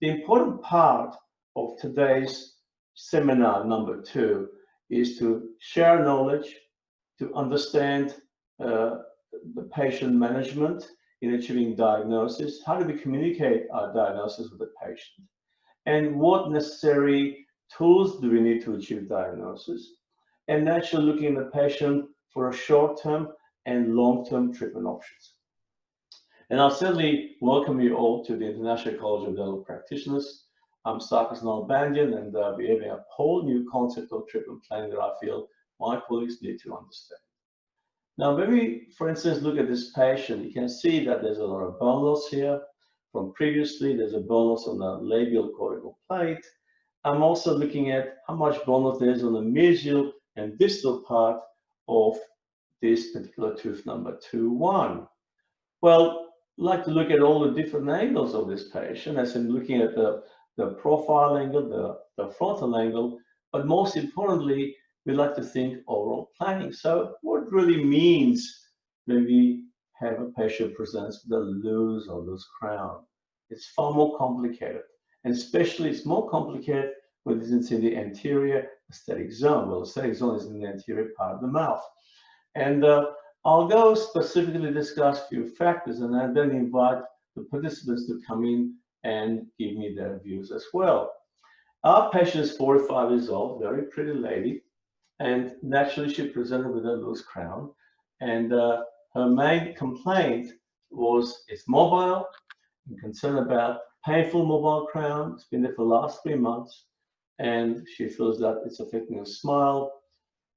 the important part of today's seminar number 2 is to share knowledge, to understand the patient management in achieving diagnosis. How do we communicate our diagnosis with the patient? And what necessary tools do we need to achieve diagnosis? And naturally looking at the patient for a short-term and long-term treatment options. And I'll certainly welcome you all to the International College of Dental Practitioners. I'm Sarkis Nalbandian, and we're having a whole new concept of treatment planning that I feel my colleagues need to understand. Now, when we, for instance, look at this patient, you can see that there's a lot of bone loss here. From previously, there's a bone loss on the labial cortical plate. I'm also looking at how much bone loss there is on the mesial and distal part of this particular tooth number 2-1. Well, I'd like to look at all the different angles of this patient, as in looking at the profile angle, the frontal angle, but most importantly, we like to think overall planning. So what it really means when we have a patient presents with a loose or loose crown. It's far more complicated, and especially it's more complicated when it's in the anterior aesthetic zone. Well, the aesthetic zone is in the anterior part of the mouth. And I'll go specifically discuss a few factors and then invite the participants to come in and give me their views as well. Our patient is 45 years old, very pretty lady, and naturally she presented with a loose crown. And her main complaint was it's mobile, and concern about painful mobile crown. It's been there for the last 3 months, and she feels that it's affecting her smile,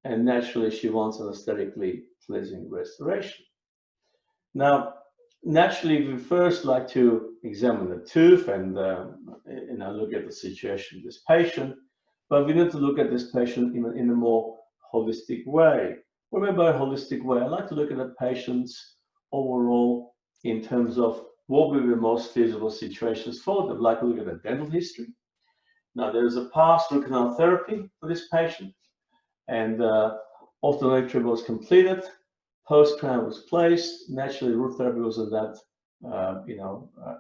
and naturally she wants an aesthetically pleasing restoration. Now, naturally, we first like to examine the tooth and look at the situation of this patient, but we need to look at this patient in a more holistic way. What I mean by a holistic way, I like to look at the patient's overall in terms of what will be the most feasible situations for them. Like to look at the dental history. Now, there is a past root canal therapy for this patient, and orthodontic treatment was completed. Post-crown was placed. Naturally, root therapy wasn't that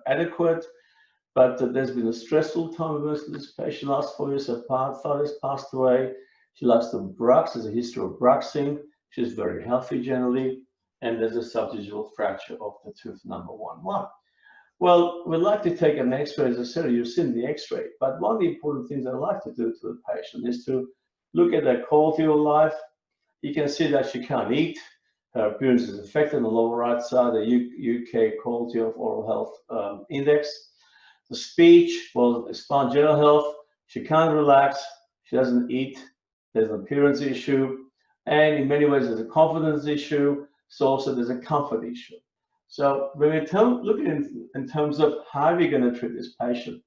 adequate, but there's been a stressful time with this patient. Last 4 years, her father has passed away. She lost some bruxing. There's a history of bruxing. She's very healthy generally, and there's a subdigital fracture of the tooth number 1-1. Well, we'd like to take an X-ray. As I said, you've seen the X-ray, but one of the important things I like to do to the patient is to look at their quality of life. You can see that she can't eat. Her appearance is affected on the lower right side, the UK Quality of Oral Health Index. The speech, well, spine general health, she can't relax, she doesn't eat, there's an appearance issue, and in many ways there's a confidence issue, so also there's a comfort issue. So when we look at it in terms of how we're going to treat this patient,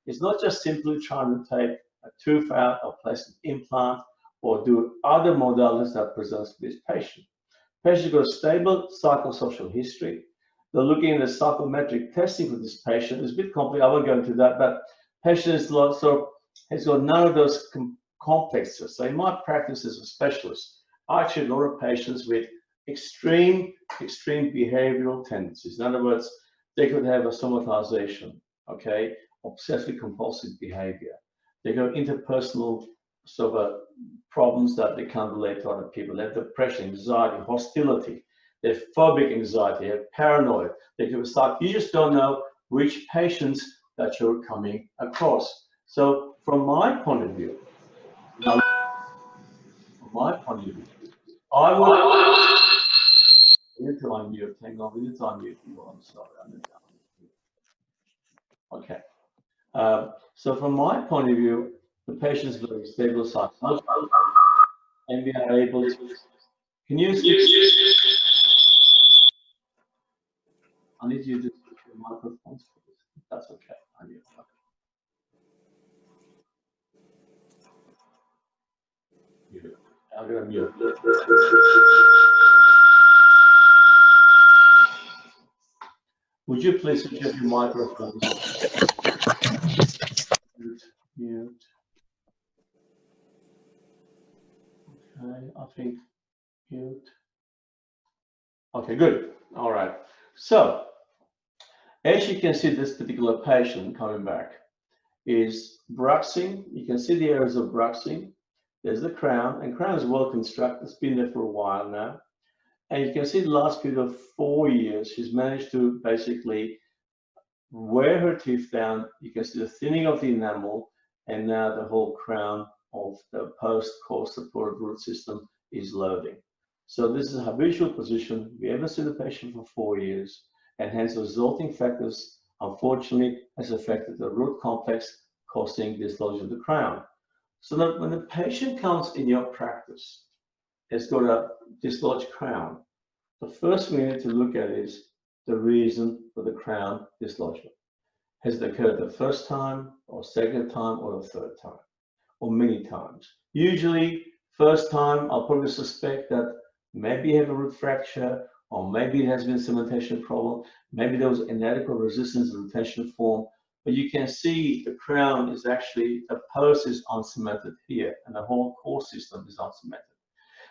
it's not just simply trying to take a tooth out or place an implant or do other modalities that presents to this patient. Patient's got a stable psychosocial history. They're looking at the psychometric testing for this patient. It's a bit complicated, I won't go into that, but patient is has got none of those complexes. So in my practice as a specialist, I treat a lot of patients with extreme behavioral tendencies. In other words, they could have a somatization, okay, obsessive compulsive behavior. They got interpersonal sort of problems that they can't relate to other people. They have depression, anxiety, hostility. They have phobic anxiety, they have paranoid. They can start, you just don't know which patients that you're coming across. So from my point of view, I would we need to unmute. Hang on, we need to unmute you. I'm sorry. Okay. So from my point of view, the patient is very stable psychology, and we are able to. Can you switch? I need you to switch your microphones, please. That's okay. I'm gonna mute. Would you please switch off your microphone? Mute. Okay, I think mute. Okay, good. All right. So, as you can see, this particular patient coming back, is bruxing. You can see the areas of bruxing. There's the crown, and crown is well constructed. It's been there for a while now. And you can see the last period of 4 years, she's managed to basically wear her teeth down. You can see the thinning of the enamel, and now the whole crown of the post-core supported root system is loading. So this is a habitual position. We haven't seen the patient for 4 years, and hence the resulting factors, unfortunately, has affected the root complex, causing dislodgement of the crown. So that when the patient comes in your practice, has got a dislodged crown, the first thing we need to look at is the reason for the crown dislodgement. Has it occurred the first time, or second time, or the third time, or many times? Usually, first time, I'll probably suspect that maybe you have a root fracture, or maybe it has been a cementation problem, maybe there was inadequate resistance to retention form, but you can see the crown is actually, the post is uncemented here, and the whole core system is uncemented.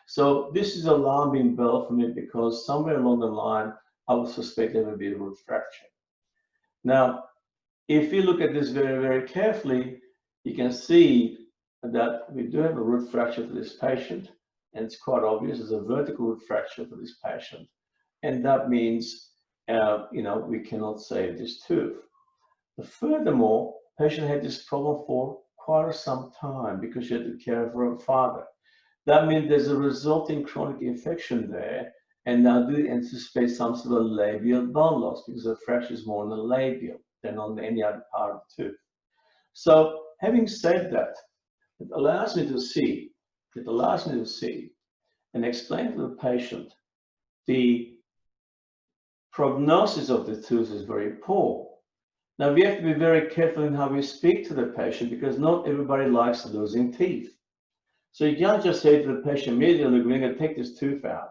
So this is an alarming bell for me, because somewhere along the line, I would suspect there would be a root fracture. Now, if you look at this very, very carefully, you can see that we do have a root fracture for this patient, and it's quite obvious. There's a vertical root fracture for this patient, and that means, we cannot save this tooth. But furthermore, the patient had this problem for quite some time because she had to care for her father. That means there's a resulting chronic infection there, and now do anticipate some sort of labial bone loss because the fracture is more on the labial than on any other part of the tooth. So having said that, it allows me to see and explain to the patient the prognosis of the tooth is very poor. Now we have to be very careful in how we speak to the patient, because not everybody likes losing teeth. So you can't just say to the patient immediately, we're going to take this tooth out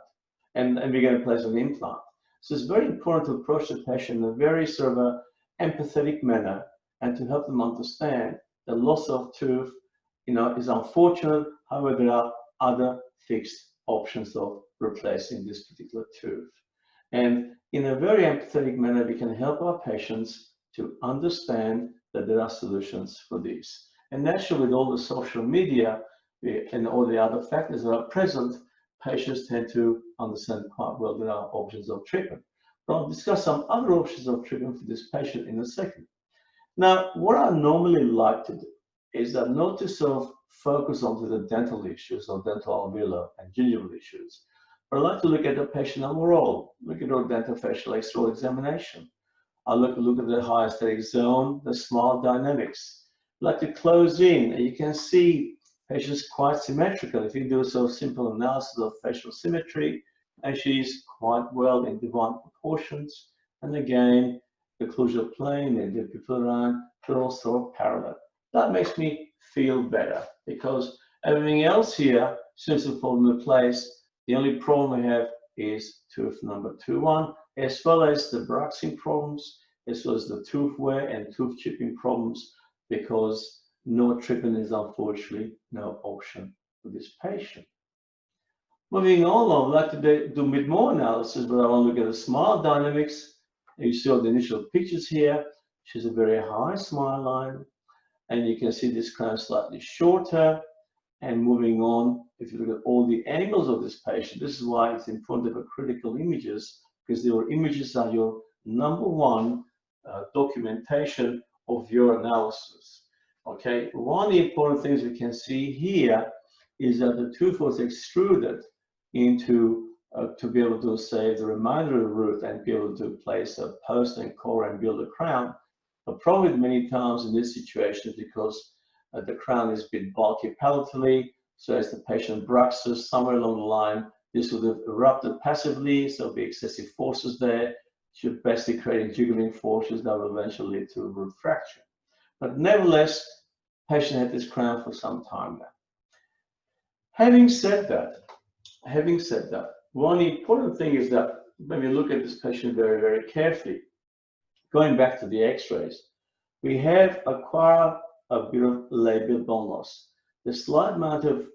and we're going to place an implant. So it's very important to approach the patient in a very sort of a empathetic manner, and to help them understand the loss of tooth, is unfortunate. However, there are other fixed options of replacing this particular tooth. And in a very empathetic manner, we can help our patients to understand that there are solutions for this. And naturally, with all the social media and all the other factors that are present, patients tend to understand quite well there are options of treatment. But I'll discuss some other options of treatment for this patient in a second. Now, what I normally like to do is that not to sort of focus onto the dental issues or dental-alveolar and gingival issues, but I like to look at the patient overall, look at our dentofacial external examination. I look at the high aesthetic zone, the smile dynamics. I like to close in, and you can see patients quite symmetrical. If you do a sort of simple analysis of facial symmetry, and she's quite well in divine proportions. And again, the occlusal plane and the pupillar line are also parallel. That makes me feel better, because everything else here seems to fall into place. The only problem we have is tooth number 2-1, as well as the bruxing problems, as well as the tooth wear and tooth chipping problems, because no treatment is unfortunately no option for this patient. Moving on, I would like to do a bit more analysis, but I want to look at the smile dynamics. You see all the initial pictures here. She's a very high smile line, and you can see this crown slightly shorter. And moving on, if you look at all the angles of this patient, this is why it's important to have critical images, because your images are your #1 documentation of your analysis. Okay, one of the important things we can see here is that the tooth was extruded into to be able to save the remainder of the root and be able to place a post and core and build a crown. The problem many times in this situation is because the crown is a bit bulky palatally, so as the patient bruxes somewhere along the line, this would have erupted passively, so there'll be excessive forces there, should basically create jiggling forces that will eventually lead to a root fracture. But nevertheless, the patient had this crown for some time now. Having said that, one important thing is that when we look at this patient very, very carefully, going back to the x-rays, we have acquired a bit of labial bone loss. The slight amount of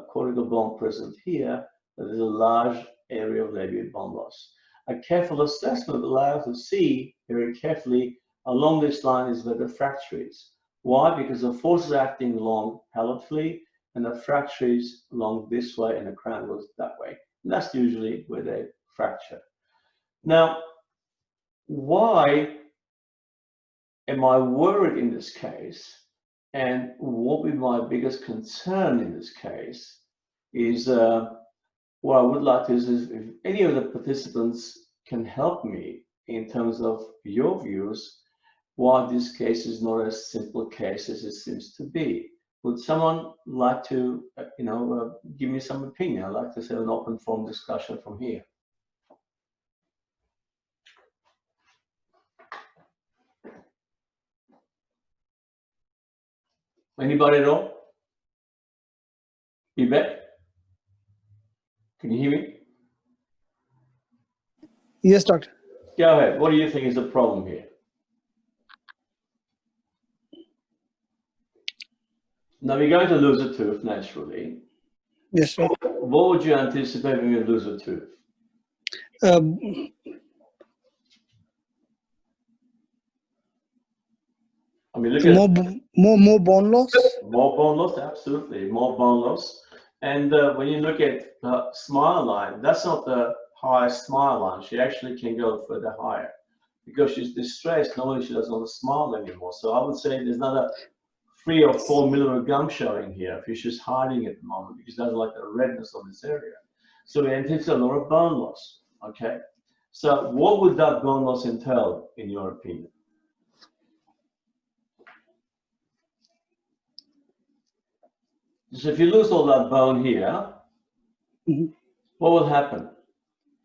cortical bone present here, there's a large area of labial bone loss. A careful assessment allows us to see very carefully along this line is where the fracture is. Why? Because the force is acting along palatally, and the fracture is along this way, and the crown goes that way. And that's usually where they fracture. Now, why am I worried in this case? And what would be my biggest concern in this case is what I would like to is if any of the participants can help me in terms of your views, why this case is not as simple a case as it seems to be. Would someone like to, give me some opinion? I'd like to have an open forum discussion from here. Anybody at all? Vivek? Can you hear me? Yes, doctor. Go ahead. What do you think is the problem here? Now, we're going to lose a tooth naturally. Yes, sir. What would you anticipate when you lose a tooth? Uh, I mean, look at more bone loss. More bone loss, absolutely, more bone loss. And when you look at the smile line, that's not the highest smile line. She actually can go further higher because she's distressed. Normally, she doesn't want to smile anymore. So I would say there's not a 3 or 4 millimeter gum showing here. She's just hiding at the moment because she doesn't like the redness of this area. So we anticipate a lot of bone loss. Okay. So what would that bone loss entail, in your opinion? So if you lose all that bone here, what will happen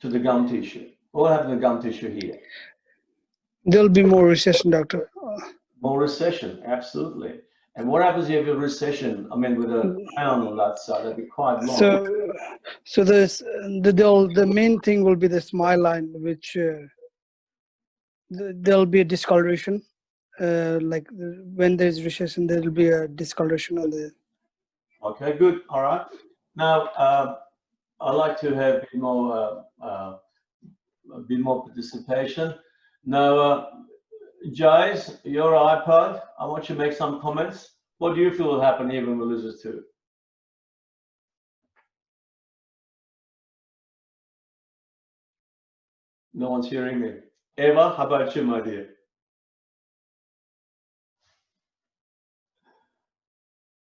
to the gum tissue? What will happen to the gum tissue here? There'll be more recession, doctor. More recession, absolutely. And what happens if you have a recession? I mean, with a crown on that side, that'd be quite long. So the main thing will be the smile line, which there'll be a discoloration. Like when there's recession, there'll be a discoloration on the. Okay, good. All right. Now, I'd like to have a bit more participation. Now, Jays, your iPod, I want you to make some comments. What do you feel will happen even with losers too? No one's hearing me. Eva, how about you, my dear?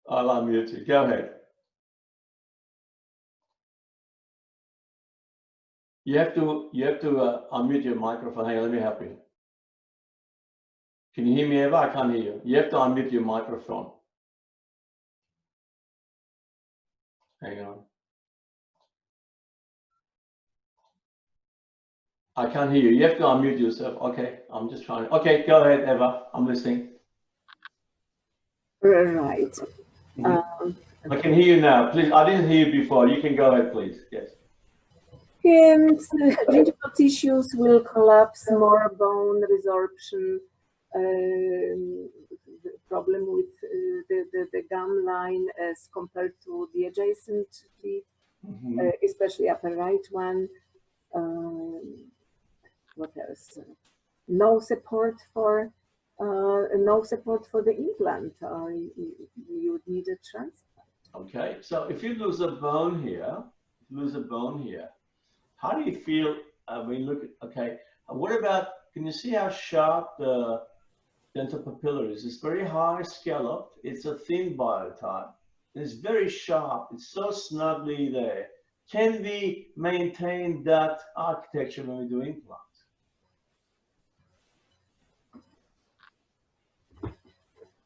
I'll unmute you. Go ahead. You have to unmute your microphone. Hang on, let me help you. Can you hear me, Eva? I can't hear you. You have to unmute your microphone. Hang on. I can't hear you. You have to unmute yourself. Okay, I'm just trying. Okay, go ahead, Eva. I'm listening. Right. I can hear you now. Please, I didn't hear you before. You can go ahead, please. Yes. And gingival tissues will collapse, more bone resorption, the problem with the gum line as compared to the adjacent teeth, especially upper right one. What else? No support for the implant. You would need a transplant. Okay, so if you lose a bone here, how do you feel when you look at, okay, what about, can you see how sharp the dental papilla is? It's very high scalloped. It's a thin biotype. It's very sharp. It's so snugly there. Can we maintain that architecture when we do implants?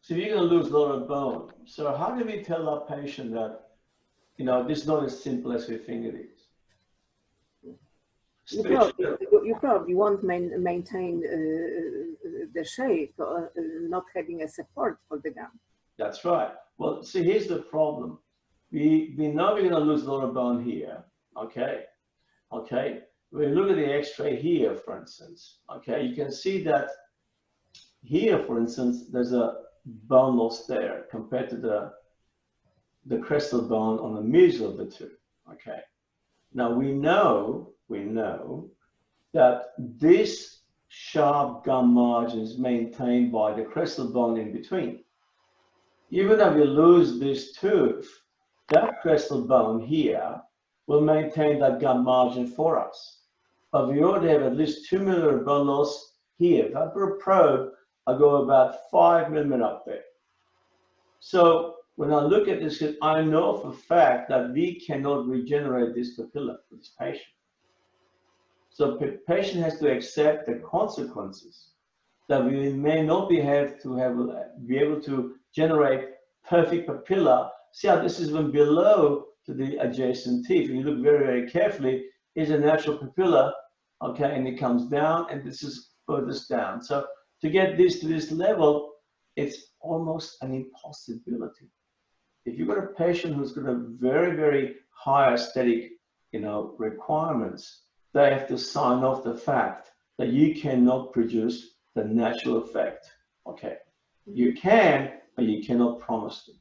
So you're going to lose a lot of bone. So how do we tell our patient that, this is not as simple as we think it is? You probably won't maintain the shape, not having a support for the gum. That's right. Well, see, here's the problem. We know we're going to lose a lot of bone here. Okay. When you look at the X-ray here, for instance, okay, you can see that here, for instance, there's a bone loss there compared to the crestal bone on the middle of the tooth. Okay. Now we know that this sharp gum margin is maintained by the crestal bone in between. even if we lose this tooth, that crestal bone here will maintain that gum margin for us. But we already have at least 2 millimeter bone loss here. If I put a probe, I go about 5 millimeter up there. So when I look at this, I know for a fact that we cannot regenerate this papilla for this patient. So the patient has to accept the consequences that we may not be able to generate perfect papilla. See how this is even below to the adjacent teeth. When you look very, very carefully, is a natural papilla, okay, and it comes down, and this is furthest down. So to get this to this level, it's almost an impossibility. If you've got a patient who's got a very, very high aesthetic, requirements, they have to sign off the fact that you cannot produce the natural effect. Okay, you can, but you cannot promise to.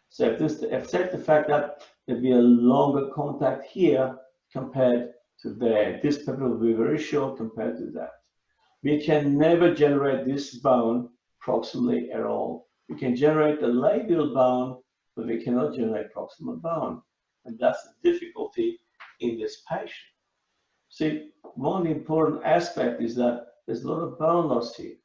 So if this accept the fact that there'll be a longer contact here compared to there, this papilla will be very short compared to that. We can never generate this bone proximally at all. We can generate the labial bone, but we cannot generate proximal bone. And that's the difficulty in this patient. See, one important aspect is that there's a lot of bone loss here.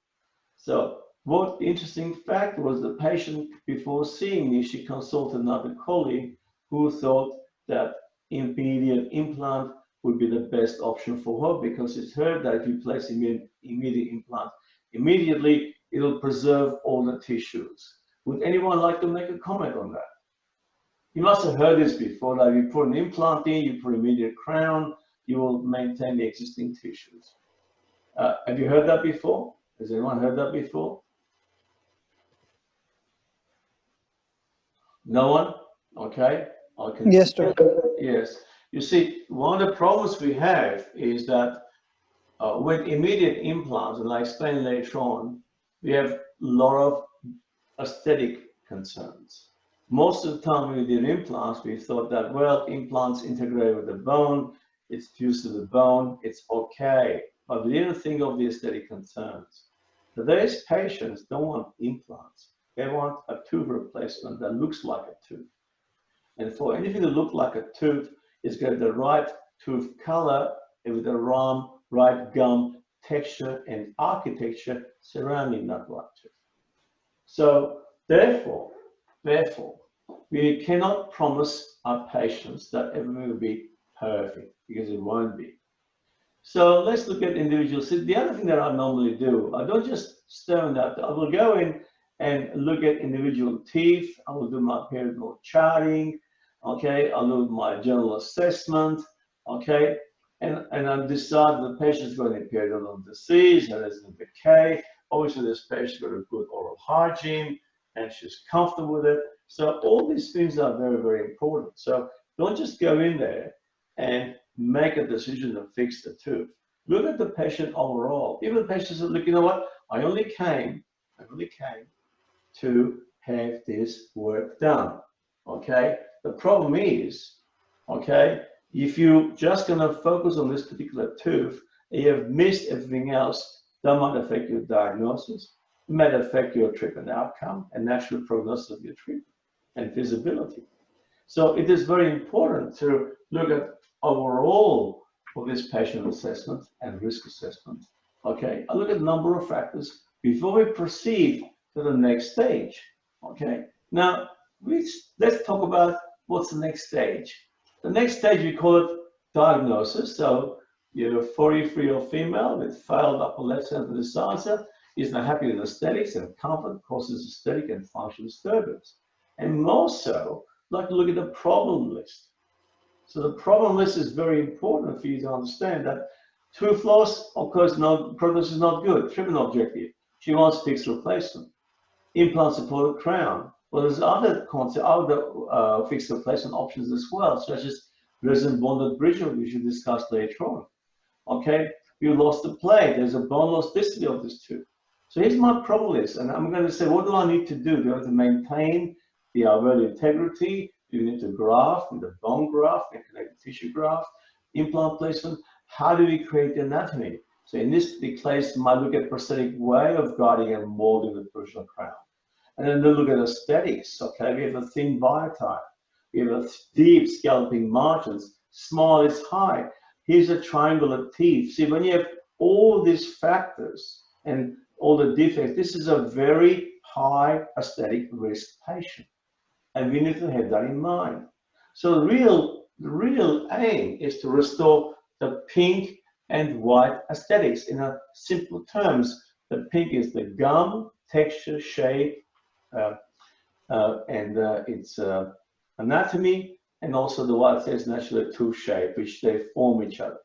So what the interesting fact was, the patient, before seeing me, she consulted another colleague who thought that immediate implant would be the best option for her, because it's heard that if you place immediate implant, immediately it'll preserve all the tissues. Would anyone like to make a comment on that? You must have heard this before, that if you put an implant in, you put immediate crown, you will maintain the existing tissues. Have you heard that before? Has anyone heard that before? No one? Okay. I can. Yes, doctor. Yes. You see, one of the problems we have is that with immediate implants, and I'll explain later on, we have a lot of aesthetic concerns. Most of the time when we did implants, we thought that, well, implants integrate with the bone, it's fused to the bone, it's okay. But we didn't think of the aesthetic concerns. Today's patients don't want implants. They want a tooth replacement that looks like a tooth. And for anything to look like a tooth, it's got the right tooth color and with the right gum texture and architecture surrounding that right tooth. So therefore, we cannot promise our patients that everything will be perfect, because it won't be. So let's look at individuals. So the other thing that I normally do, I don't just stare at that. I will go in and look at individual teeth. I will do my periodontal charting. Okay, I'll do my general assessment. Okay, and I decide the patient's got any periodontal disease, and there's a decay. Obviously, this patient's got a good oral hygiene, and she's comfortable with it. So all these things are very, very important. So don't just go in there and make a decision to fix the tooth. Look at the patient overall. Even the patient says, look, you know what? I only came to have this work done. Okay. The problem is, okay, if you're just going to focus on this particular tooth and you have missed everything else, that might affect your diagnosis. It might affect your treatment outcome and natural prognosis of your treatment and feasibility. So it is very important to look at overall for this patient assessment and risk assessment. Okay, I look at a number of factors before we proceed to the next stage. Okay, now let's talk about what's the next stage. The next stage, we call it diagnosis. So you're a 43-year-old female with failed upper left central incisor, is not happy with aesthetics and comfort, causes aesthetic and functional disturbance. And more so, like to look at the problem list. So the problem list is very important for you to understand that tooth loss, of course, prognosis is not good. Treatment objective, she wants fixed replacement. Implant supported crown. Well, there's other fixed replacement options as well, such as resin bonded bridge, which we should discuss later on. Okay, you lost the plate. There's a bone loss dystrophy of this tooth. So here's my problem list, and I'm going to say, what do I need to do? Do I have to maintain the alveolar integrity? Do you need to graft with a bone graft and connective tissue graft? Implant placement? How do we create the anatomy? So in this case, you might look at prosthetic way of guiding and molding the provisional crown. And then they look at aesthetics. Okay, we have a thin biotype. We have a deep scalloping margins. Small is high. Here's a triangular teeth. See, when you have all these factors and all the defects, this is a very high aesthetic risk patient. And we need to have that in mind. So the real aim is to restore the pink and white aesthetics. In a simple terms, the pink is the gum, texture, shape, and its anatomy, and also the white is naturally a tooth shape, which they form each other.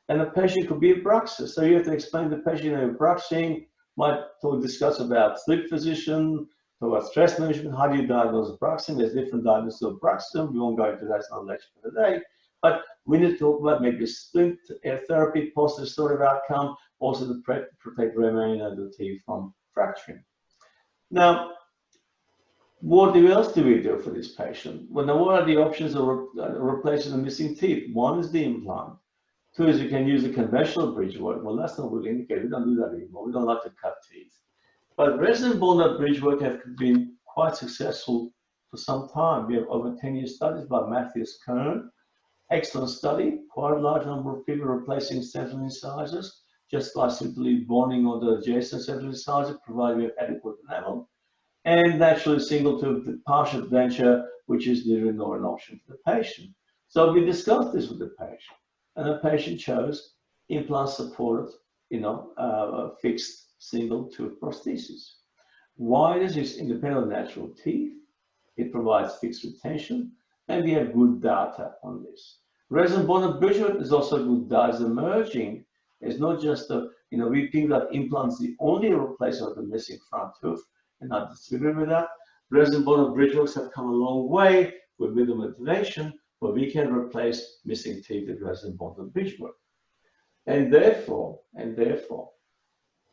And the patient could be a bruxer, so you have to explain to the patient, you know, bruxing, might discuss about sleep physician, talk about stress management, how do you diagnose bruxing? There's different diagnoses of bruxing. We won't go into that, it's not a lecture for today. But we need to talk about maybe splint therapy, post-restorative outcome, also to protect remaining of the teeth from fracturing. Now, what else do we do for this patient? Well, now what are the options of replacing the missing teeth? One is the implant. Two is you can use a conventional bridge work. Well, that's not really indicated. We don't do that anymore. We don't like to cut teeth. But resident bone nut bridge work have been quite successful for some time. We have over 10 year studies by Matthews Kern. Excellent study, quite a large number of people replacing central incisors, just by simply bonding on the adjacent central incisor, provided we have adequate enamel. And naturally single tooth partial denture, which is the not an option for the patient. So we discussed this with the patient, and the patient chose implant supported, fixed single tooth prosthesis. Why? This is independent of natural teeth. It provides fixed retention, and we have good data on this. Resident bone bridge work is also good data. It's emerging. It's not just we think that implants the only replacement of the missing front tooth, and I disagree with that. Resident bone bridge works have come a long way with minimal intervention, but we can replace missing teeth with resident bone bridge work. And therefore,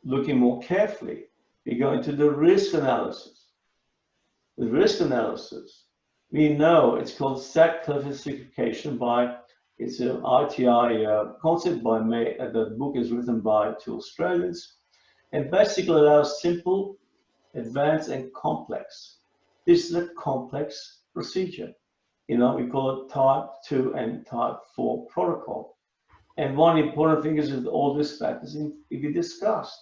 looking more carefully, we go into the risk analysis. The risk analysis, we know it's called SAC classification by, it's an RTI concept by May, the book is written by 2 Australians, and basically allows simple, advanced, and complex. This is a complex procedure. We call it type 2 and type 4 protocol. And one important thing is that all these factors will be discussed.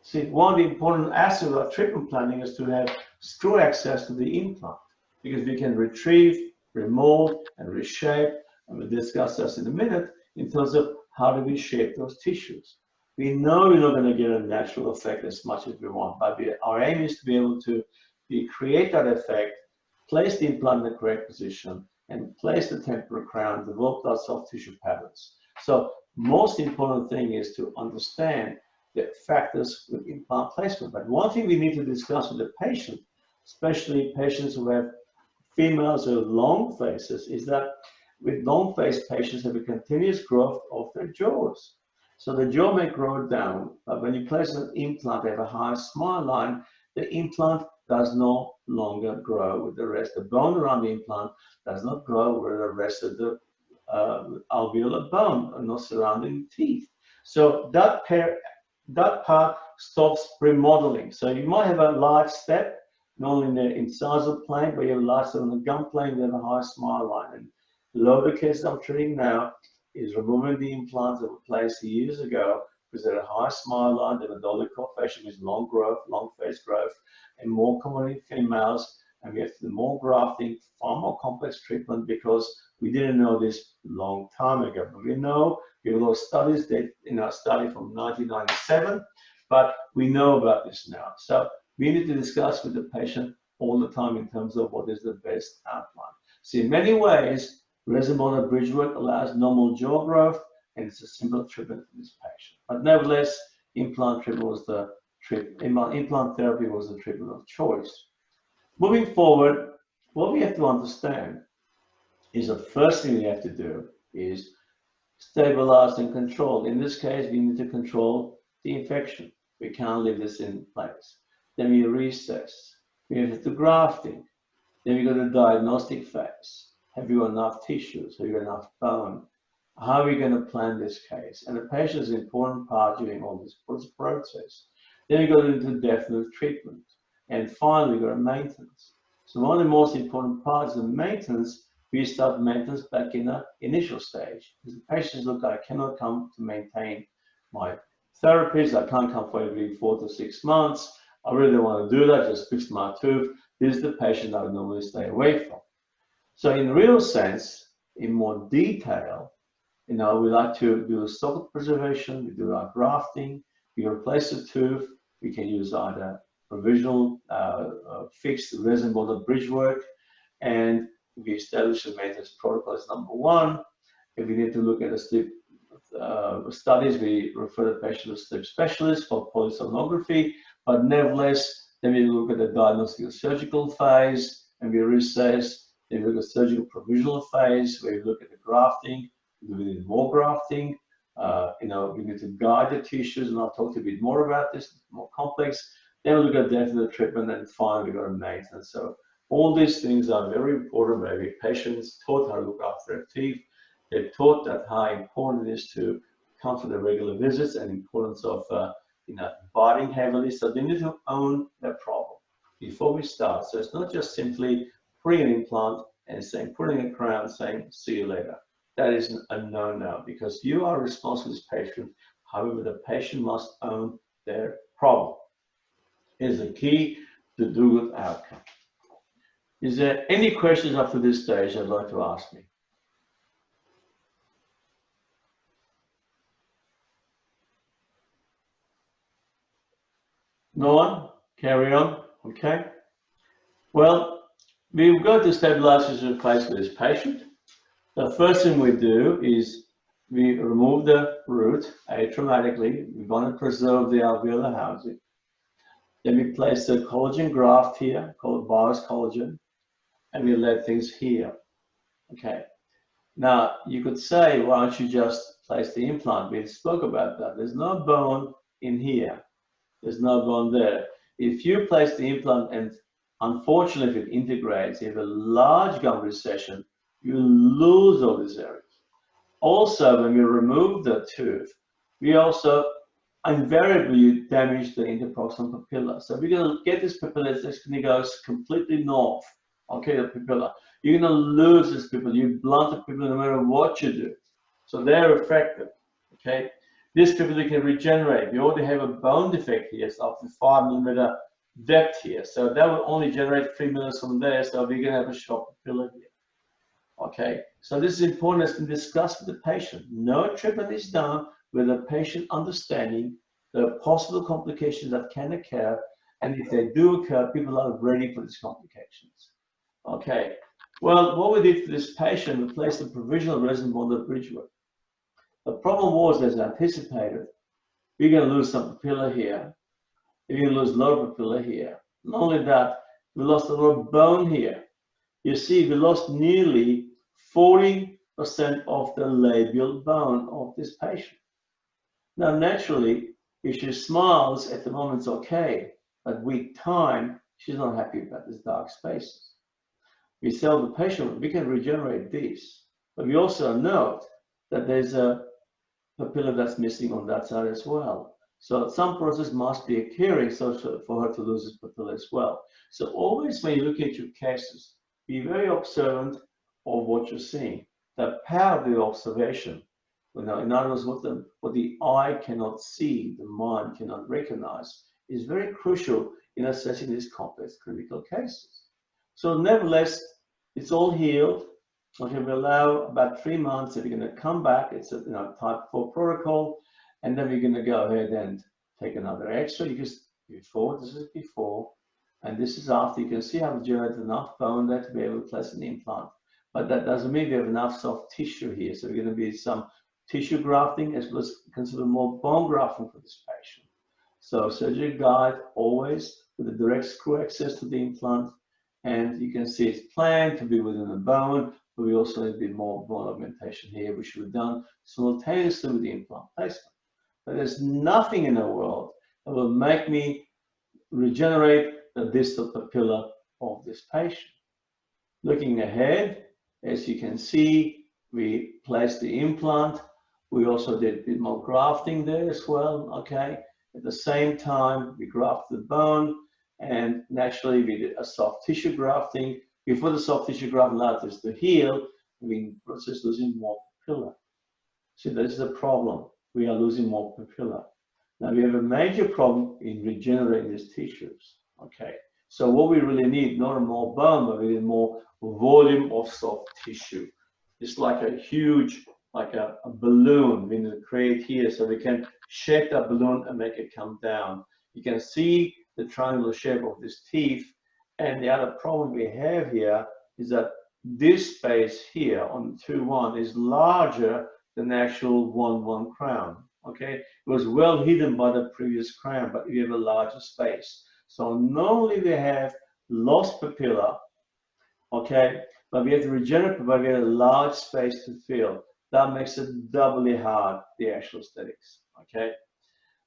See, one of the important aspects of treatment planning is to have screw access to the implant, because we can retrieve, remold, and reshape, and we'll discuss this in a minute, in terms of how do we shape those tissues. We know we're not going to get a natural effect as much as we want, but our aim is to be able to create that effect, place the implant in the correct position, and place the temporal crown, develop those soft tissue patterns. So most important thing is to understand the factors with implant placement. But one thing we need to discuss with the patient, especially patients who have females with long faces, is that with long face patients have a continuous growth of their jaws. So the jaw may grow down, but when you place an implant, they have a high smile line, the implant does no longer grow with the rest. The bone around the implant does not grow with the rest of the alveolar bone and no surrounding teeth. So that part stops remodeling. So you might have a large step, not only in the incisor plane, but you have a large step on the gum plane, you have a high smile line. And a lot of the cases I'm treating now is removing the implants that were placed years ago because they had a high smile line, they have a dolichoid fascia with long growth, long face growth, and more common in females. And we have to do more grafting, far more complex treatment, because we didn't know this long time ago. But we know, we have a lot of studies that in our study from 1997, but we know about this now. So we need to discuss with the patient all the time in terms of what is the best outline. So in many ways, resident bone bridge work allows normal jaw growth, and it's a simple treatment for this patient. But nevertheless, implant therapy was the treatment of choice. Moving forward, what we have to understand is the first thing we have to do is stabilize and control. In this case, we need to control the infection. We can't leave this in place. Then we recess. We have to grafting. Then we go to the diagnostic phase. Have you got enough tissues? Have you got enough bone? How are we going to plan this case? And the patient is an important part during all this process. Then we go into definite treatment. And finally, we've got maintenance. So one of the most important parts of maintenance, we start maintenance back in the initial stage. Because the patients look, I cannot come to maintain my therapies. I can't come for every 4 to 6 months. I really don't want to do that, just fix my tooth. This is the patient I would normally stay away from. So in real sense, in more detail, we like to do a socket preservation, we do our grafting, we replace the tooth, we can use either provisional fixed resin bonded bridge work, and we establish a maintenance protocol as number one. If we need to look at the sleep studies, we refer the patient to a sleep specialist for polysomnography, but nevertheless, then we look at the diagnostic surgical phase, and we reassess. Then we look at surgical provisional phase, where we look at the grafting. We need more grafting. We need to guide the tissues, and I'll talk a bit more about this. It's more complex. Then we look at definite treatment, and finally we got a maintenance. So all these things are very important. Where patients taught how to look after their teeth. They're taught that how important it is to come for the regular visits and importance of biting heavily. So they need to own their problem before we start. So it's not just simply putting an implant and saying, putting a crown, saying, see you later. That is a no-no, because you are responsible for this patient. However, the patient must own their problem. Is the key to do good outcome. Is there any questions up to this stage I'd like to ask me? No one? Carry on. Okay. Well, we've got the stabilization phase with this patient. The first thing we do is we remove the root atraumatically. We want to preserve the alveolar housing. Then we place the collagen graft here, called virus collagen, and we let things heal. Okay. Now, you could say, why don't you just place the implant? We spoke about that. There's no bone in here. There's no bone there. If you place the implant and unfortunately if it integrates, you have a large gum recession, you lose all these areas. Also, when we remove the tooth, we also invariably damage the interproximal papilla. So we're going to get this papilla that's going to go completely north. Okay, the papilla. You're going to lose this papilla. You blunt the papilla no matter what you do. So they're affected. Okay. This papilla can regenerate. We already have a bone defect here, so up to 5 mm depth here. So that will only generate 3 mm from there. So we're going to have a short papilla here. Okay. So this is important as to discuss with the patient. No treatment is done with the patient understanding the possible complications that can occur, and if they do occur, people are ready for these complications. Okay. Well, what we did for this patient, we placed a provisional resin bonded bridge work. The problem was, as anticipated, we're going to lose some papilla here. We're going to lose lower papilla here. Not only that, we lost a lot of bone here. You see, we lost nearly 40% of the labial bone of this patient. Now, naturally, if she smiles at the moment, it's okay, but with time, she's not happy about these dark spaces. We tell the patient we can regenerate these, but we also note that there's a papilla that's missing on that side as well. So some process must be occurring so for her to lose this papilla as well. So always when you look at your cases, be very observant of what you're seeing. The power of the observation, in other words, what the eye cannot see, the mind cannot recognize, is very crucial in assessing these complex clinical cases. So nevertheless, it's all healed. Okay, we allow about 3 months. If you're going to come back, it's a type 4 protocol, and then we're going to go ahead and take another X-ray. Because before, this is before, and this is after. You can see I've generated enough bone there to be able to place an implant, but that doesn't mean we have enough soft tissue here. So we're going to be some tissue grafting as well as consider more bone grafting for this patient. So surgery guide always with a direct screw access to the implant, and you can see it's planned to be within the bone. But we also need a bit more bone augmentation here, which we've done simultaneously with the implant placement. But there's nothing in the world that will make me regenerate the distal papilla of this patient. Looking ahead, as you can see, we placed the implant. We also did a bit more grafting there as well, okay? At the same time, we grafted the bone. and naturally we did a soft tissue grafting. Before the soft tissue graft allowed us to heal, we process losing more papilla. See, this is a problem. We are losing more papilla. Now we have a major problem in regenerating these tissues. Okay, so what we really need, not more bone, but we need more volume of soft tissue. It's like a huge, like a balloon we need to create here, so we can shape that balloon and make it come down. You can see the triangular shape of this teeth, and the other problem we have here is that this space here on 2-1 is larger than the actual 1-1 crown. Okay, it was well hidden by the previous crown, but we have a larger space. So not only we have lost papilla, okay, but we have to regenerate, but we have a large space to fill. That makes it doubly hard, the actual aesthetics. Okay,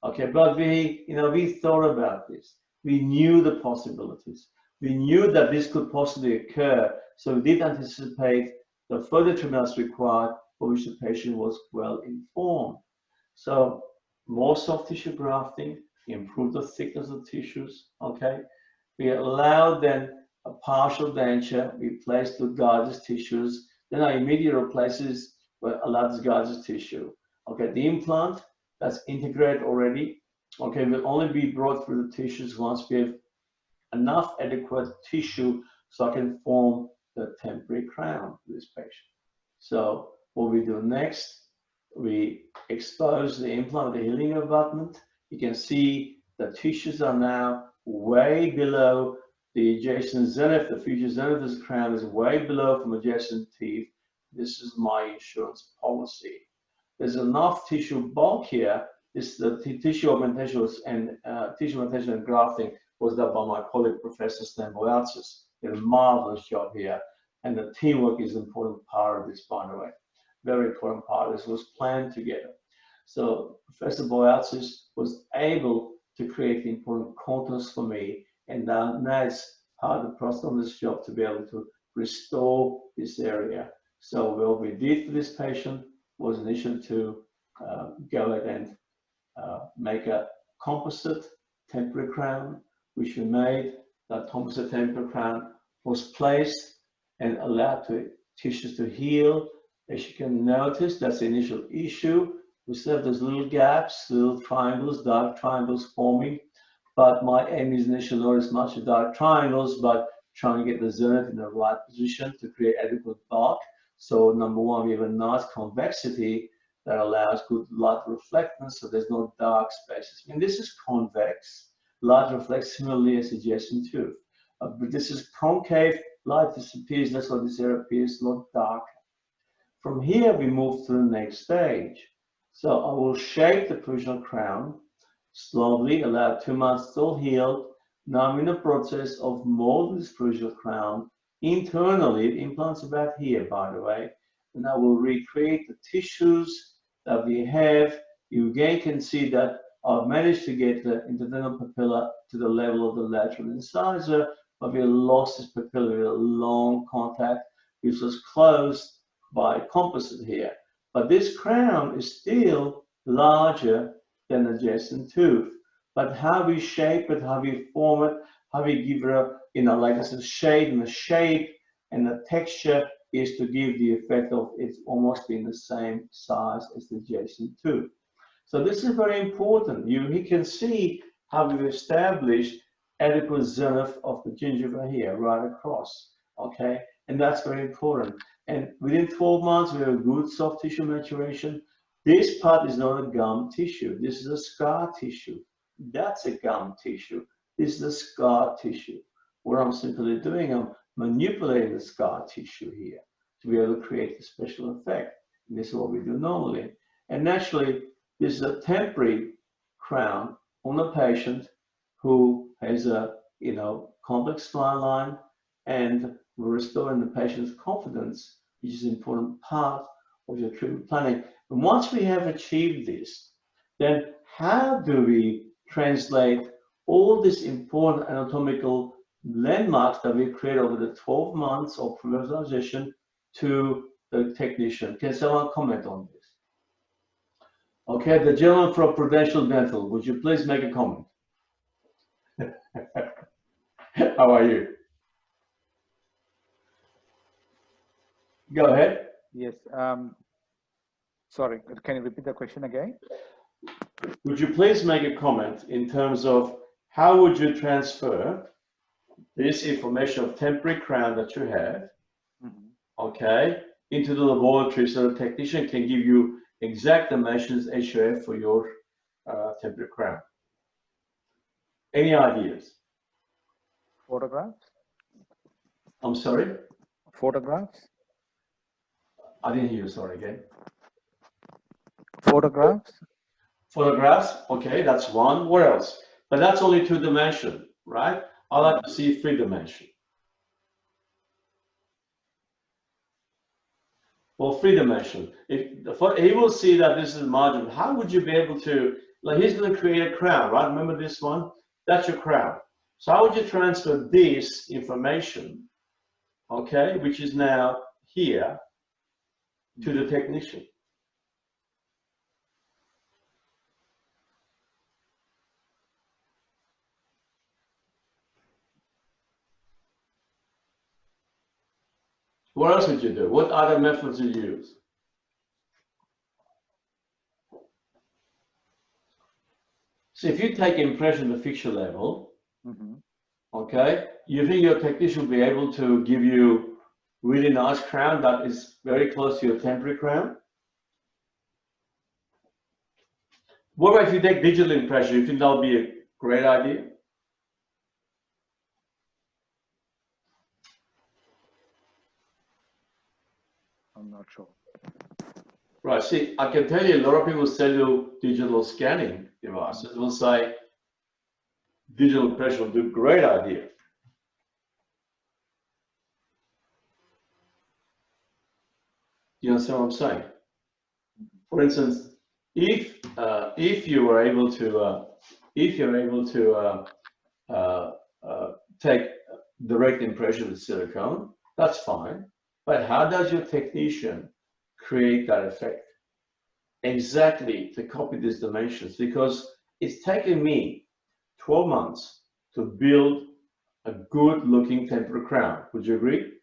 okay, but we thought about this. We knew the possibilities. We knew that this could possibly occur, so we did anticipate the further treatment required, for which the patient was well informed. So more soft tissue grafting, improve the thickness of tissues. Okay, we allowed then a partial denture. We placed the guided tissues. Then our immediate replaces allowed this guided tissue. Okay, the implant that's integrated already. Okay, will only be brought through the tissues once we have enough adequate tissue so I can form the temporary crown for this patient. So what we do next, we expose the implant, the healing abutment. You can see the tissues are now way below the adjacent zenith. The future zenith of the crown is way below from adjacent teeth. This is my insurance policy. There's enough tissue bulk here. This the tissue augmentation and grafting was done by my colleague, Professor Stabilisation. Did a marvelous job here. And the teamwork is an important part of this, by the way. Very important part. This was planned together. So Professor Boyatzis was able to create the important contours for me, and that's part of the prosthodontist's job, to be able to restore this area. So what we did for this patient was initially to go ahead and make a composite temporary crown, which we made. That composite temporary crown was placed and allowed tissues to heal. As you can notice, that's the initial issue. We still have those little gaps, little triangles, dark triangles forming. But my aim is initially not as much as dark triangles, but trying to get the zenith in the right position to create adequate bulk. So number one, we have a nice convexity that allows good light reflectance, so there's no dark spaces. I mean, this is convex, light reflects similarly as adjacent tooth. But this is concave, light disappears, that's why this area appears a lot darker. From here, we move to the next stage. So I will shape the provisional crown, slowly, allow 2 months still healed. Now I'm in the process of molding this provisional crown internally. The implant's about here, by the way. And I will recreate the tissues that we have. You again can see that I've managed to get the interdental papilla to the level of the lateral incisor, but we lost this papilla with a long contact, which was closed by composite here. But this crown is still larger than the adjacent tooth. But how we shape it, how we form it, how we give it like I said, shade, and the shape and the texture is to give the effect of it's almost being the same size as the adjacent tooth. So this is very important. You can see how we've established adequate zenith of the gingiva here, right across, okay? And that's very important. And within 12 months, we have a good soft tissue maturation. This part is not a gum tissue. This is a scar tissue. That's a gum tissue. This is a scar tissue. What I'm simply doing, I'm manipulating the scar tissue here to be able to create a special effect. And this is what we do normally. And naturally, this is a temporary crown on a patient who has a complex smile line, and we're restoring the patient's confidence, which is an important part of your treatment planning. And once we have achieved this, then how do we translate all these important anatomical landmarks that we create over the 12 months of professionalization to the technician? Can someone comment on this? Okay, the gentleman from Prudential Dental, would you please make a comment? How are you? Go ahead. Yes. Sorry, can you repeat the question again? Would you please make a comment in terms of how would you transfer this information of temporary crown that you have, okay, into the laboratory so the technician can give you exact dimensions as you have for your temporary crown? Any ideas? Photographs? I'm sorry? Photographs? I didn't hear you, sorry, again. Photographs? Photographs, okay, that's one. What else? But that's only 2-dimension, right? I like to see 3-dimension. Well, 3-dimension. If he will see that this is margin, how would you be able to, like he's going to create a crown, right? Remember this one? That's your crown. So how would you transfer this information, okay, which is now here, to the technician? What else would you do? What other methods do you use? So if you take impression at the fixture level, okay, you think your technician will be able to give you really nice crown that is very close to your temporary crown? What about if you take digital impression? You think that would be a great idea? I'm not sure. Right, see, I can tell you a lot of people sell you digital scanning devices will say digital impression will do a great idea. You understand what I'm saying? For instance, if you were able to take direct impression with silicone, that's fine. But how does your technician create that effect? Exactly to copy these dimensions, because it's taken me 12 months to build a good looking temporary crown. Would you agree?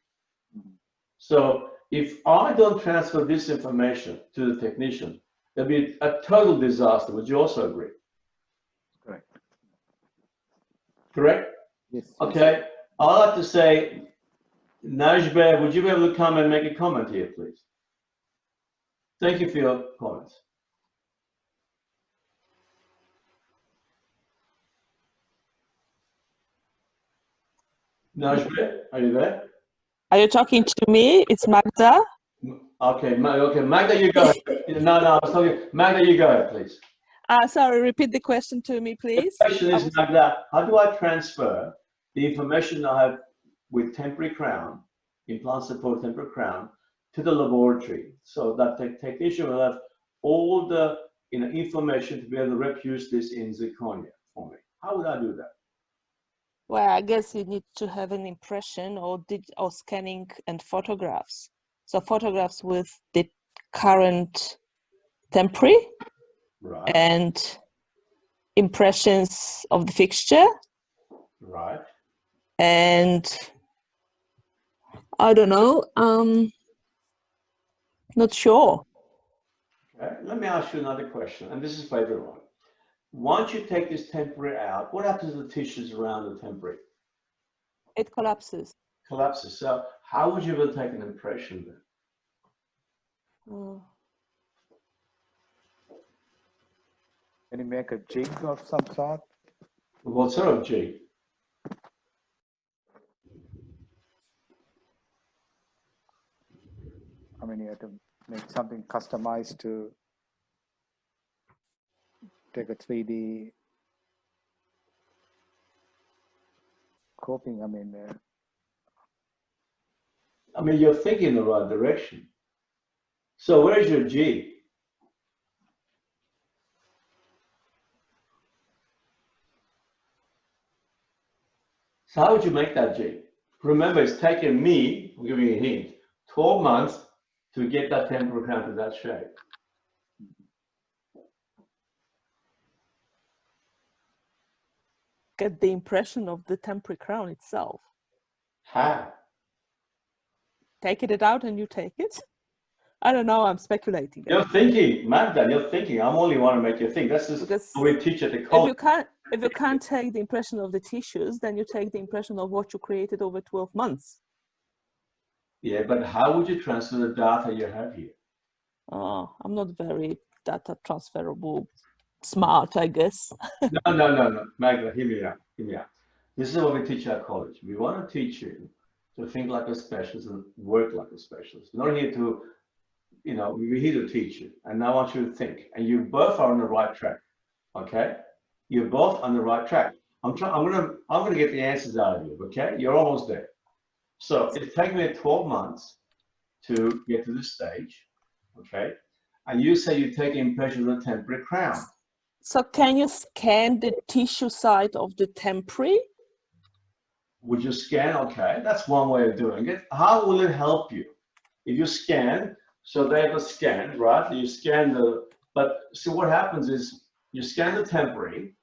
So if I don't transfer this information to the technician, it'll be a total disaster. Would you also agree? Correct. Correct? Yes. Okay. I'd like to say, Najbe, would you be able to come and make a comment here, please? Thank you for your comments. Najbe, are you there? Are you talking to me? It's Magda. Okay, okay, Magda, you go. No, I was talking. Magda, you go, please. Sorry, repeat the question to me, please. The question is, Magda, how do I transfer the information I have with temporary crown, implant support temporary crown, to the laboratory so that the technician will have all the information to be able to reproduce this in zirconia for me? How would I do that? Well, I guess you need to have an impression or scanning and photographs. So photographs with the current temporary, right, and impressions of the fixture. Right. And I don't know, not sure. Okay. Let me ask you another question, and this is for everyone. Once you take this temporary out, what happens to the tissues around the temporary? It collapses. Collapses. So how would you ever take an impression then? Can you make a jig of some sort? What sort of jig? I mean, you have to make something customized to take a 3D coping. I mean, you're thinking in the right direction. So where's your jig? So how would you make that jig? Remember, it's taken me, I'm giving you a hint, 12 months to get that temporal crown to that shape. get the impression of the temporary crown itself? How? Taking it out and you take it? I don't know, I'm speculating. You're thinking, Magda, you're thinking. I'm only want to make you think. That's just Because what we teach at the if college. you can't take the impression of the tissues, then you take the impression of what you created over 12 months. Yeah, but how would you transfer the data you have here? Oh, I'm not very data transferable smart, I guess. No. Magda, hear me out. Hear me out. This is what we teach at college. We want to teach you to think like a specialist and work like a specialist. We're not here to, we're here to teach you. And I want you to think. And you both are on the right track. Okay? You're both on the right track. I'm gonna get the answers out of you. Okay? You're almost there. So it's taken me 12 months to get to this stage. Okay? And you say you take impression of the temporary crown. So can you scan the tissue side of the temporary? Would you scan? Okay, that's one way of doing it. How will it help you? If you scan, so they have a scan, right? You scan but see what happens is you scan the temporary,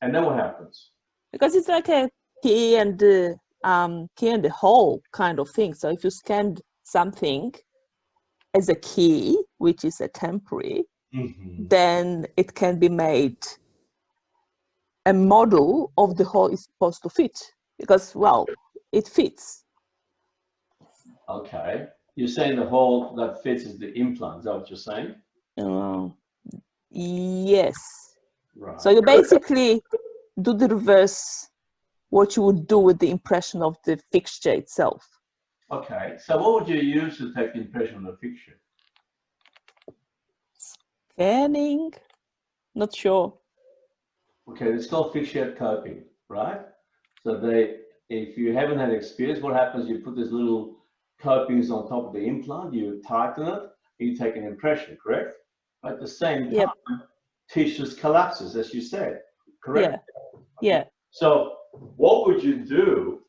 and then what happens? Because it's like a key and the hole kind of thing. So if you scan something as a key, which is a temporary, then it can be made a model of the hole is supposed to fit. Because, well, it fits. Okay. You're saying the hole that fits is the implant. Is that what you're saying? Yes. Right. So you basically do the reverse, what you would do with the impression of the fixture itself. Okay. So what would you use to take the impression of the fixture? Scanning? Not sure. Okay, it's called fixture coping, right? So if you haven't had experience, what happens, you put these little copings on top of the implant, you tighten it, you take an impression, correct? At the same time, tissues collapses, as you said, correct? Yeah. So what would you do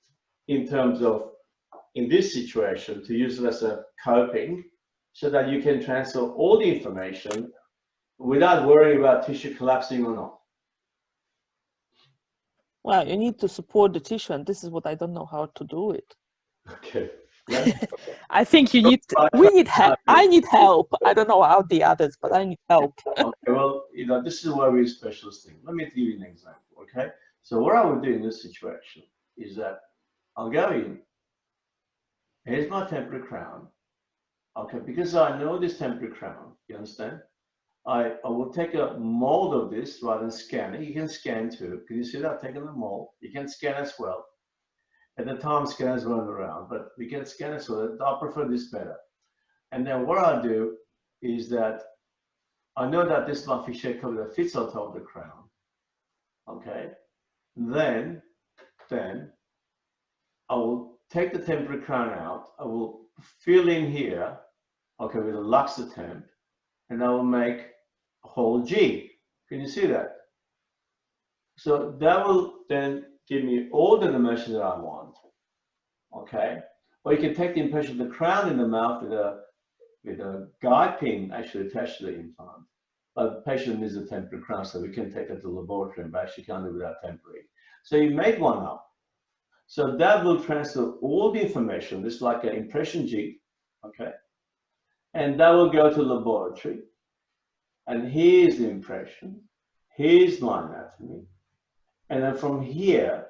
in terms of, in this situation, to use it as a coping so that you can transfer all the information without worrying about tissue collapsing or not? Well, you need to support the tissue, and this is what I don't know how to do it. Okay. I think we need help. I need help. I don't know how the others, but I need help. Okay, well, this is why we're specialists thing. Let me give you an example, okay? So what I would do in this situation is that I'll go in, here's my temporary crown, okay, because I know this temporary crown, you understand? I will take a mold of this rather than scan it. You can scan too. Can you see that? I've taken the mold. You can scan as well. At the time, scanners run around, but we can scan as well. I prefer this better. And then what I do is that I know that this is my fixture cover that fits on top of the crown. Okay. Then I will take the temporary crown out. I will fill in here, okay, with a luxor temp, and I will make a hole G. Can you see that? So that will then give me all the dimensions that I want. Okay. Or you can take the impression of the crown in the mouth with a guide pin actually attached to the implant. But the patient needs a temporary crown, so we can take it to the laboratory, but actually can't do it without temporary. So you make one up. So that will transfer all the information. This is like an impression jig, okay? And that will go to the laboratory. And here's the impression. Here's my anatomy. And then from here,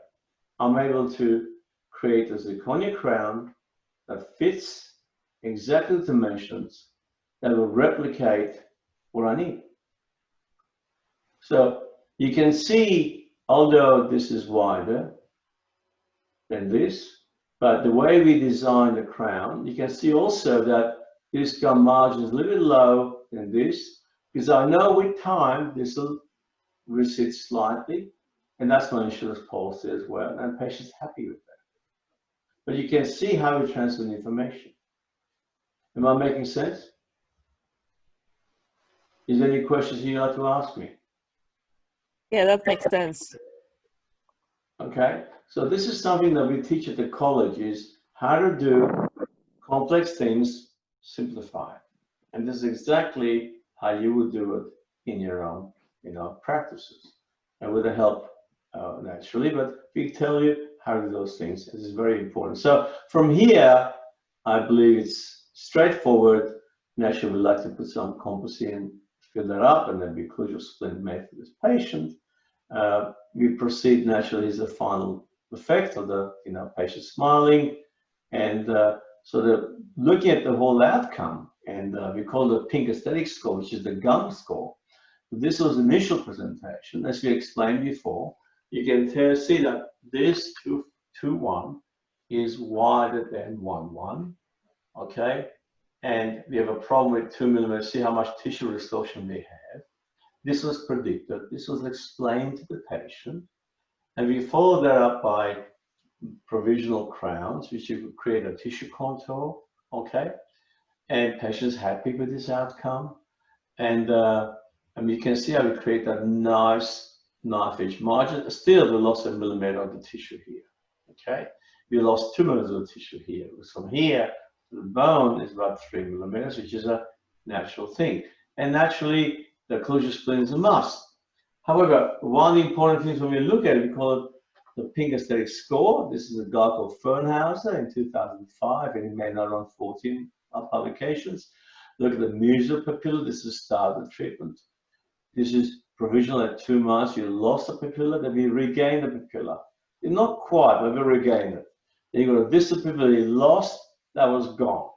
I'm able to create a zirconia crown that fits exactly the dimensions that will replicate what I need. So you can see, although this is wider than this, but the way we design the crown, you can see also that this gum margin is a little bit low than this, because I know with time this will recede slightly, and that's my insurance policy as well, and the patient's happy with that. But you can see how we transfer the information. Am I making sense? Is there any questions you'd like to ask me? Yeah, that makes sense. Okay, so this is something that we teach at the college, is how to do complex things simplified. And this is exactly how you would do it in your own, practices, and with the help naturally, but we tell you how to do those things. This is very important. So from here, I believe it's straightforward. Naturally, we'd like to put some composite in, fill that up, and then we occlusal splint made for this patient. We proceed naturally is the final effect of the patient smiling, and so the looking at the whole outcome, and we call the pink aesthetic score, which is the gum score. This was initial presentation, as we explained before. You can see that this 2-1 is wider than 1-1, okay? And we have a problem with 2 millimeters. See how much tissue restoration we have. This was predicted. This was explained to the patient. And we followed that up by provisional crowns, which you could create a tissue contour, okay? And patient's happy with this outcome. And you can see how we create that nice knife-edge margin. Still, we lost 1 millimeter of the tissue here, okay? We lost 2 millimeters of tissue here. From here to the bone is about 3 millimeters, which is a natural thing. And naturally, the occlusal splint is a must. However, one important thing when we look at it, we call it the pink aesthetic score. This is a guy called Fernhauser in 2005, and he made around 14 publications. Look at the mesopapilla. This is start of the treatment. This is provisional at 2 months. You lost the papilla, then we regain the papilla. Not quite, but we regained it. Then you got a distal papilla you lost, that was gone.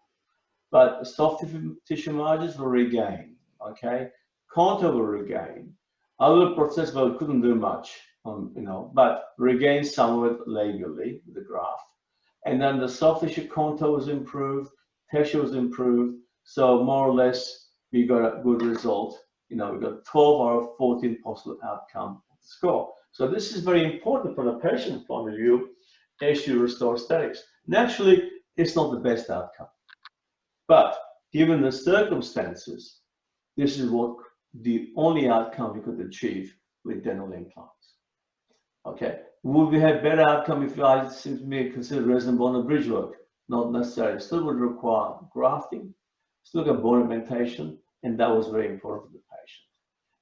But the soft tissue margins were regained, okay? Contour were regained. Other process, but we couldn't do much, but regained some of it labially with the graft. And then the soft tissue contour was improved, texture was improved. So more or less, we got a good result. We got 12 out of 14 possible outcome score. So this is very important from a patient point of view as you restore aesthetics. Naturally, it's not the best outcome. But given the circumstances, this is what the only outcome we could achieve with dental implants. Okay, would we have better outcome if I simply consider resident bone and bridge work? Not necessarily. Still would require grafting, still got bone augmentation, and that was very important for the patient.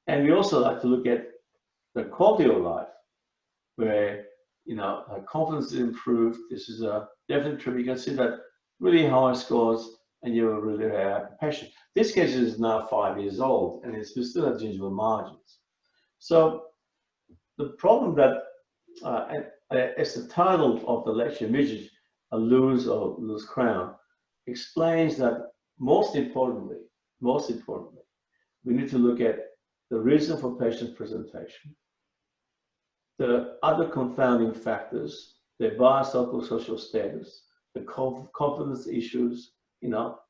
And we also like to look at the quality of life, where her confidence is improved. This is a definite trip. You can see that really high scores, and you're a really happy patient. This case is now 5 years old, and it's still has gingival margins. So the problem that, as the title of the lecture, which a loose or loose crown, explains that most importantly, we need to look at the reason for patient presentation, the other confounding factors, their biopsychosocial status, the confidence issues.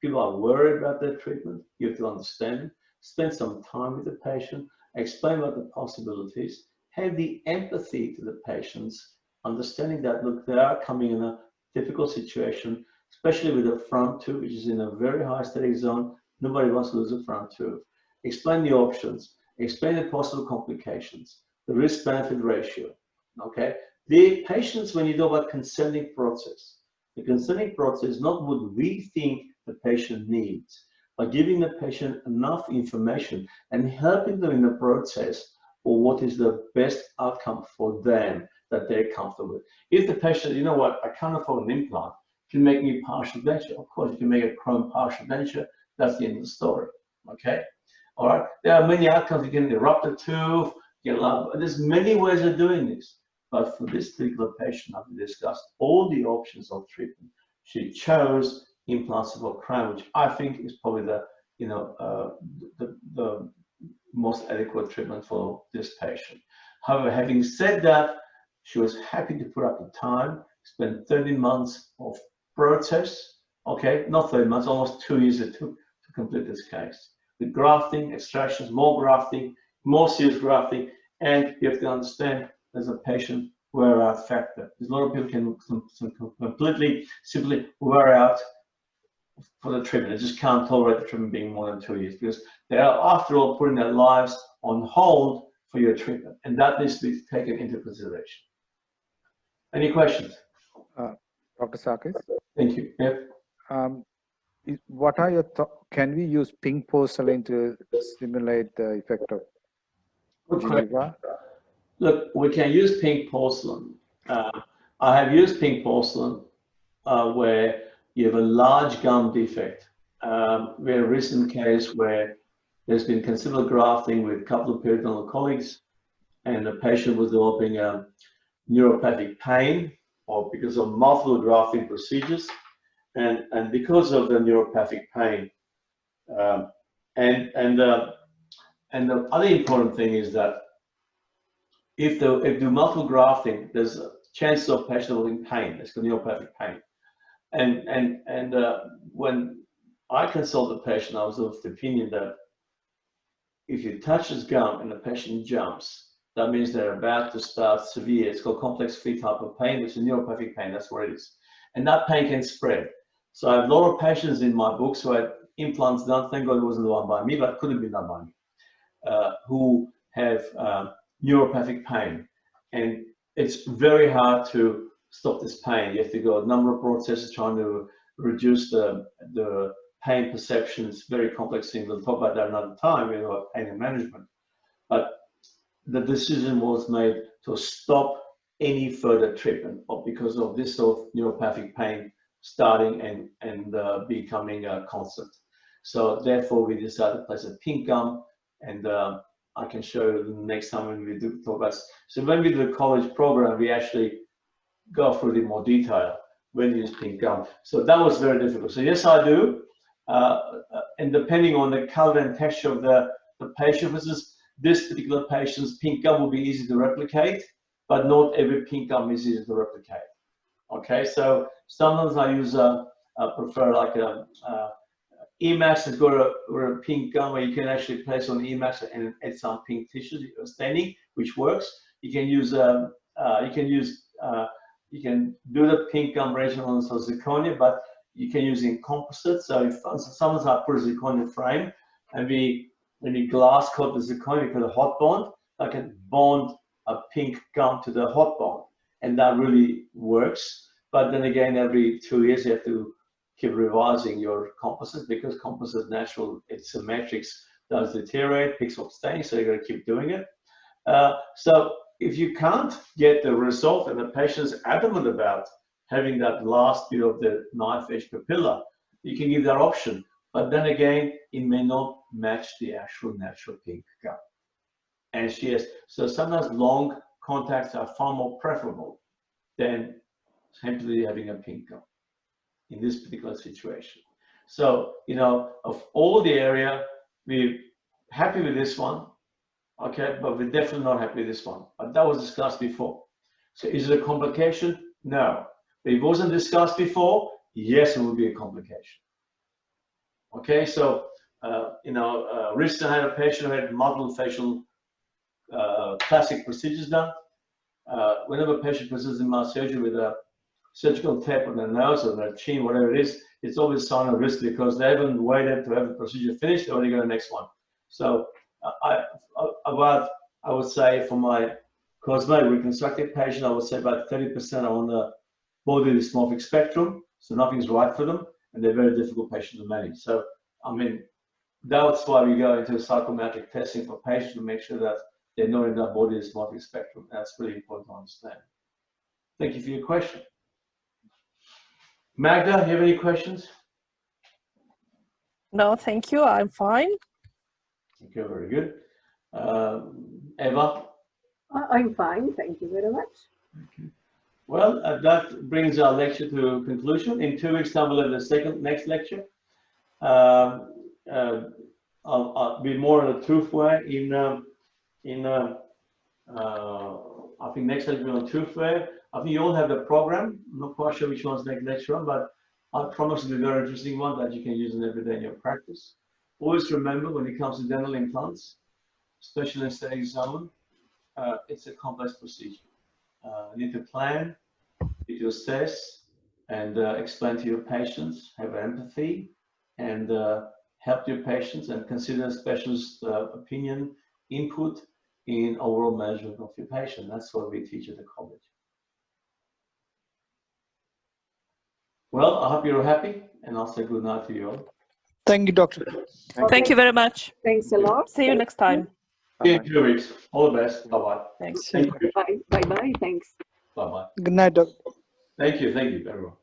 People are worried about their treatment. You have to understand, spend some time with the patient, explain what the possibilities, have the empathy to the patients, understanding that, look, they are coming in a difficult situation, especially with the front tooth, which is in a very high aesthetic zone. Nobody wants to lose a front tooth. Explain the options, explain the possible complications, the risk-benefit ratio, okay? The patients, when you know about consenting process, the consenting process is not what we think the patient needs, but giving the patient enough information and helping them in the process for what is the best outcome for them that they're comfortable with. If the patient, you know what, I can't afford an implant, can make me partial denture. Of course, you can make a chrome partial denture. That's the end of the story, okay? All right, there are many outcomes. You can erupt a tooth, there's many ways of doing this. But for this particular patient, I've discussed all the options of treatment. She chose implants of a crown, which I think is probably the most adequate treatment for this patient. However, having said that, she was happy to put up the time, spend 13 months of process, okay, not 13 months, almost 2 years it took to complete this case. With grafting, extractions, more serious grafting, and you have to understand there's a patient wear-out factor. There's a lot of people can completely, simply wear out for the treatment. They just can't tolerate the treatment being more than 2 years because they are, after all, putting their lives on hold for your treatment, and that needs to be taken into consideration. Any questions? Dr. Sarkis? Thank you. Yep. What are your thoughts? Can we use pink porcelain to simulate the effect of gingiva? Look, we can use pink porcelain. I have used pink porcelain where you have a large gum defect. We had a recent case where there's been considerable grafting with a couple of peritoneal colleagues, and the patient was developing neuropathic pain, or because of multiple grafting procedures, and because of the neuropathic pain. And the other important thing is that if do multiple grafting, there's a chance of patient developing pain. It's neuropathic pain. And when I consult the patient, I was of the opinion that if you touch his gum and the patient jumps, that means they're about to start severe. It's called complex feet type of pain, which is neuropathic pain. That's what it is. And that pain can spread. So I have a lot of patients in my books who had implants done. Thank God it wasn't done by me, but it could have been done by me, who have neuropathic pain. And it's very hard to stop this pain. You have to go a number of processes trying to reduce the pain perception. It's a very complex thing. We'll talk about that another time, about pain and management. But the decision was made to stop any further treatment because of this sort of neuropathic pain starting and becoming constant. So therefore, we decided to place a pink gum, and I can show you next time when we do talk about. So when we do the college program, we actually go through it in more detail when you use pink gum. So that was very difficult. So yes, I do. And depending on the color and texture of the patient, for instance, this particular patient's pink gum will be easy to replicate, but not every pink gum is easy to replicate. Okay, so sometimes I use prefer like a Emax has got a pink gum where you can actually place on Emax and add some pink tissue staining, which works. You can use you can do the pink gum resin on zirconia, but you can use in composite. So if sometimes I put a zirconia frame and when we glass coat the zirconia with a hot bond, I can bond a pink gum to the hot bond, and that really works. But then again, every 2 years you have to keep revising your composite, because composite natural, its matrix does deteriorate, picks up stain, so you got to keep doing it. So if you can't get the result and the patient is adamant about having that last bit of the knife edge papilla, you can give that option. But then again, it may not match the actual natural pink gum. And so sometimes long contacts are far more preferable than simply having a pink gum in this particular situation. So, of all the area, we're happy with this one, okay, but we're definitely not happy with this one. But that was discussed before. So is it a complication? No. But if it wasn't discussed before, yes, it would be a complication. Okay, so, recently I had a patient who had multiple facial plastic procedures done. Whenever a patient presents in my surgery with a surgical tape on their nose or their chin, whatever it is, it's always a sign of risk because they haven't waited to have the procedure finished. They already go to the next one. So I would say for my cosmetic reconstructive patient, I would say about 30% are on the body dysmorphic spectrum, so nothing's right for them, and they're very difficult patients to manage. So, I mean, that's why we go into psychometric testing for patients to make sure that they're not in that body dysmorphic spectrum. That's really important to understand. Thank you for your question. Magda, you have any questions? No, thank you. I'm fine. Okay, very good. Eva? I'm fine, thank you very much. Okay. Well, that brings our lecture to conclusion. In 2 weeks' time, we'll have the next lecture. I'll be more on the tooth wear I think next lecture will be on tooth wear. I think you all have the program. I'm not quite sure which one's next lecture on, but I promise it'll be a very interesting one that you can use in every day in your practice. Always remember, when it comes to dental implants, especially in aesthetic zone, it's a complex procedure. You need to plan, you need to assess, and explain to your patients, have empathy, and help your patients, and consider specialist opinion, input in overall management of your patient. That's what we teach at the college. Well, I hope you're happy, and I'll say good night to you all. Thank you, doctor. Thank you very much. Thanks a lot. See you next time. See you in 2 weeks. All the best. Bye-bye. Thanks. Thank you. Bye bye. Thanks. Bye-bye. Good night, Doc. Thank you, everyone.